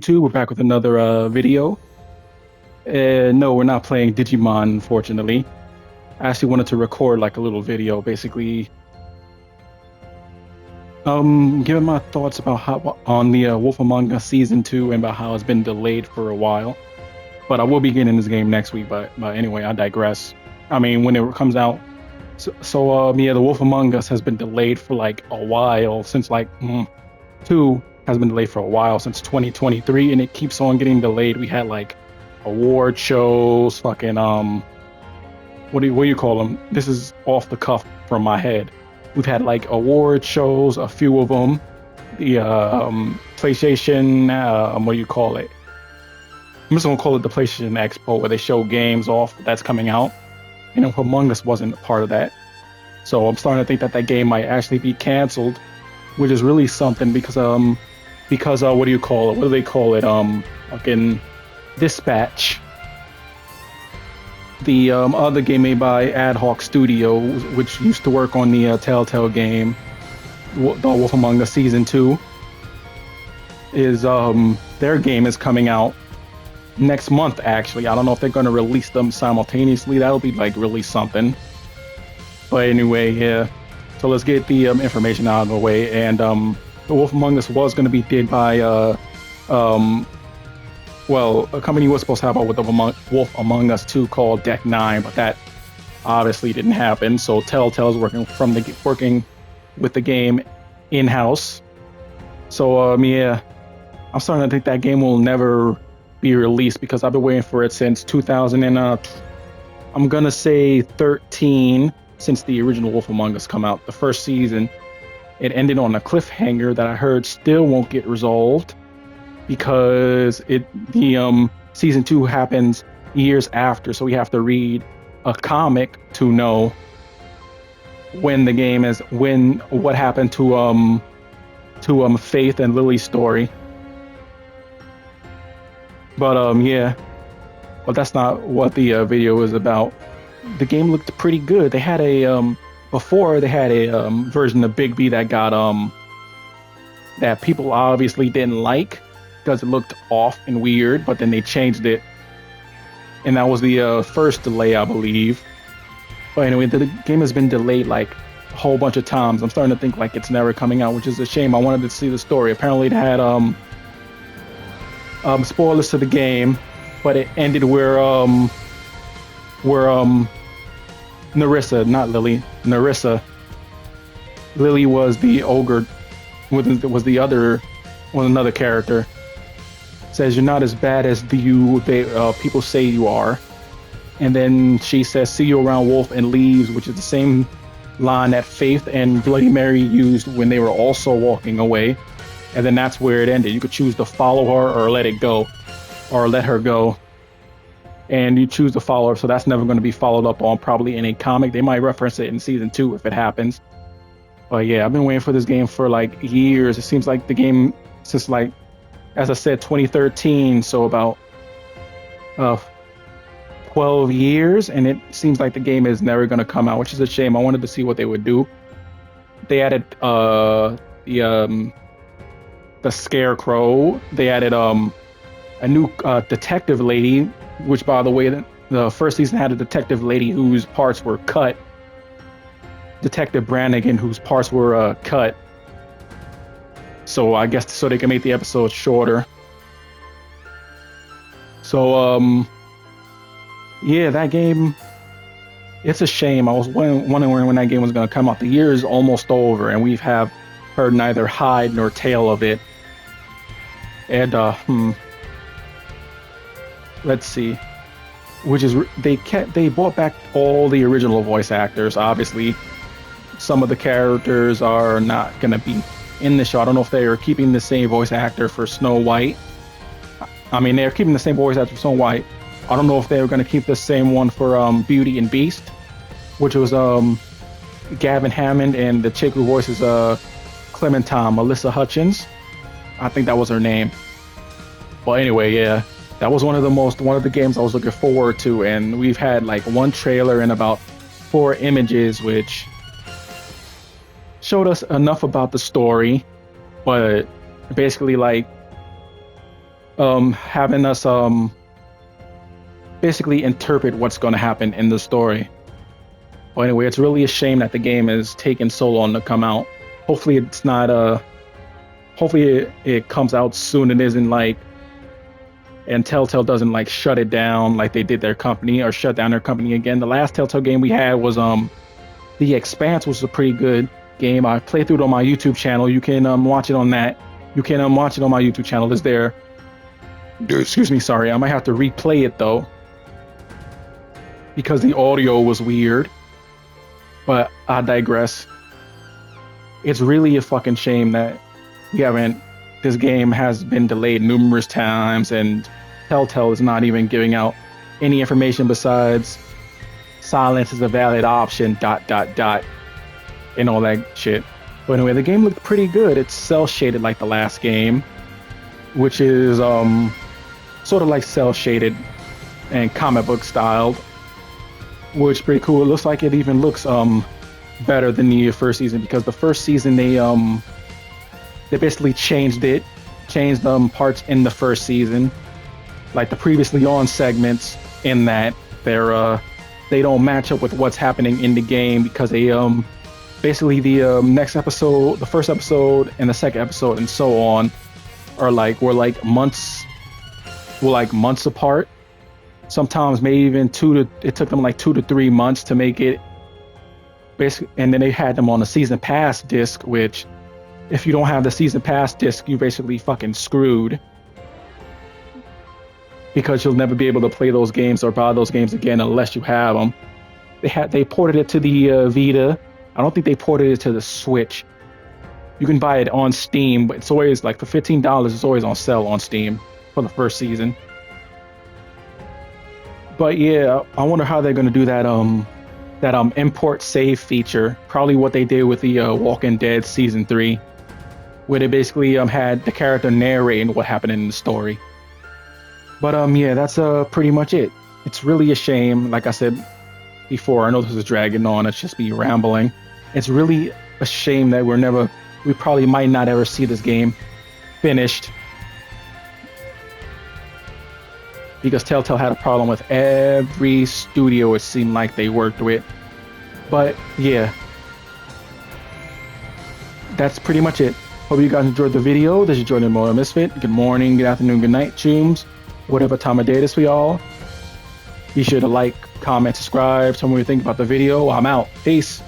2, we're back with another video. No, we're not playing Digimon, unfortunately. I actually wanted to record like a little video, basically, giving my thoughts about how on the Wolf Among Us Season 2 and about how it's been delayed for a while. But I will be getting this game next week, but anyway, I digress. I mean, when it comes out. Yeah, the Wolf Among Us has been delayed for like a while, since like 2 has been delayed for a while, since 2023, and it keeps on getting delayed. We had like award shows, fucking what do you call them? This is off the cuff from my head. We've had like award shows, a few of them. The PlayStation, what do you call it? I'm just gonna call it the PlayStation Expo, where they show games off that's coming out. And Among Us wasn't a part of that. So I'm starting to think that that game might actually be canceled, which is really something because what do you call it? What do they call it? Fucking Dispatch. The other game made by Ad Hoc Studios, which used to work on the Telltale game, The Wolf Among Us Season 2, is their game is coming out next month, actually. I don't know if they're going to release them simultaneously. That'll be like really something. But anyway, yeah. So let's get the information out of the way. And The Wolf Among Us was going to be did by a company was supposed to have out with the Wolf Among Us 2 called Deck 9, but that obviously didn't happen. So Telltale's working with the game in-house. So yeah, I'm starting to think that game will never be released because I've been waiting for it since 2000 and I'm gonna say 13, since the original Wolf Among Us come out. The first season, it ended on a cliffhanger that I heard still won't get resolved because the season 2 happens years after, so we have to read a comic to know what happened to Faith and Lily's story. But yeah, but that's not what the video is about. The game looked pretty good. They had a before they had a version of Big B that got that people obviously didn't like because it looked off and weird, but then they changed it, and that was the first delay, I believe. But anyway, the game has been delayed like a whole bunch of times. I'm starting to think like it's never coming out, which is a shame. I wanted to see the story. Apparently it had spoilers to the game, but it ended where Narissa, not Lily, Narissa. Lily was the ogre, was another character. Says you're not as bad as people say you are, and then she says see you around, Wolf, and leaves, which is the same line that Faith and Bloody Mary used when they were also walking away. And then that's where it ended. You could choose to follow her or let it go, or let her go. And you choose to follow her, so that's never going to be followed up on probably in a comic. They might reference it in season 2 if it happens. But yeah, I've been waiting for this game for like years. It seems like the game since, like, as I said, 2013, so about 12 years, and it seems like the game is never going to come out, which is a shame. I wanted to see what they would do. They added the Scarecrow. They added a new detective lady, which, by the way, the first season had a detective lady whose parts were cut. Detective Brannigan, whose parts were cut. So I guess so they can make the episodes shorter. So yeah, that game, it's a shame. I was wondering when that game was going to come out. The year is almost over, and we have heard neither hide nor tail of it. And let's see, they brought back all the original voice actors. Obviously, some of the characters are not gonna be in the show. I don't know if they are keeping the same voice actor for Snow White. I mean, they're keeping the same voice actor for Snow White. I don't know if they were gonna keep the same one for Beauty and Beast, which was Gavin Hammond, and the chick who voices Clementine, Melissa Hutchins. I think that was her name. But anyway, yeah, that was one of the games I was looking forward to, and we've had like one trailer and about 4 images, which showed us enough about the story, but basically like having us basically interpret what's going to happen in the story. But anyway, it's really a shame that the game is taking so long to come out. Hopefully it's not hopefully it comes out soon and isn't like, and Telltale doesn't like shut it down like they did their company, or shut down their company again. The last Telltale game we had was The Expanse, which was a pretty good game. I played through it on my YouTube channel. You can watch it on that. You can watch it on my YouTube channel. It's there. Excuse me, sorry. I might have to replay it though, because the audio was weird. But I digress. It's really a fucking shame that this game has been delayed numerous times, and Telltale is not even giving out any information besides silence is a valid option, ... and all that shit. But anyway, the game looked pretty good. It's cell shaded like the last game, which is sort of like cell shaded and comic book styled, which is pretty cool. It looks like it even looks better than the first season, because the first season they basically changed parts in the first season, like the previously on segments, in that they don't match up with what's happening in the game, because they basically the next episode, the first episode and the second episode and so on were months apart. Sometimes maybe even it took them like 2 to 3 months to make it basically. And then they had them on a season pass disc, which if you don't have the season pass disc, you basically fucking screwed, because you'll never be able to play those games or buy those games again unless you have them. They ported it to the Vita. I don't think they ported it to the Switch. You can buy it on Steam, but it's always like for $15. It's always on sale on Steam for the first season. But yeah, I wonder how they're gonna do that import save feature. Probably what they did with the Walking Dead season 3, where they basically had the character narrating what happened in the story. But yeah, that's pretty much it. It's really a shame. Like I said before, I know this is dragging on. It's just me rambling. It's really a shame that we probably might not ever see this game finished, because Telltale had a problem with every studio it seemed like they worked with. But yeah, that's pretty much it. Hope you guys enjoyed the video. This is Jordan Immortal-Misfit. Good morning, good afternoon, good night, chooms. Whatever time of day it is for y'all. Be sure to like, comment, subscribe, tell me what you think about the video. I'm out. Peace.